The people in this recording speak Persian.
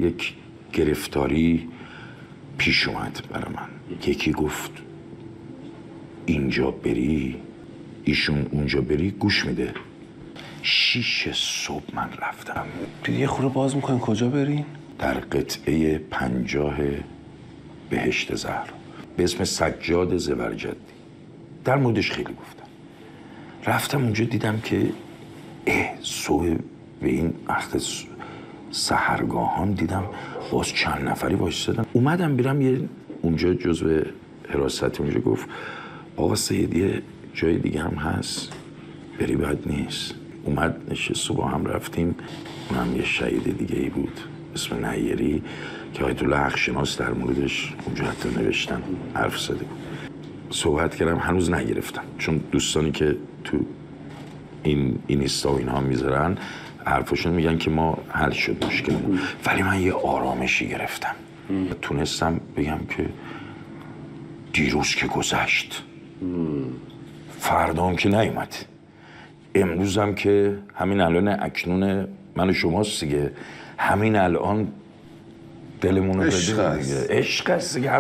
یک گرفتاری پیش اومد برای من. یکی گفت اینجا بری، ایشون اونجا بری گوش میده. 6 صبح من رفتم. یه خورده باز میکنین کجا برین؟ در قطعه 50 بهشت زهرا به اسم سجاد زبرجدی. در موردش خیلی گفتم. رفتم اونجا دیدم که صبح به این وقت سحرگاهان دیدم باز چند نفری وایسادن. اومدم برم یه اونجا جزو حراست اونجا گفت آقا سید یه جای دیگه هم هست بری بد نیست. اومد نشست صبح هم رفتیم. اونم یه شهید دیگه ای بود اسم نیری که آیت الله حقشناس در موردش اونجا حتی نوشتن حرف زده بود. صحبت کردم هنوز نگرفتم چون دوستانی که تو این اینستا و اینها میذارن حرفشون میگن که ما حل شد مشکلمون، ولی من یه آرامشی گرفتم. تونستم بگم که دیروز که گذشت، فردا هم که نیومد، امروز هم که همین الان اکنون من و شماست دیگه، همین الان دلمون رو بده دیگه. عشق هست دیگه.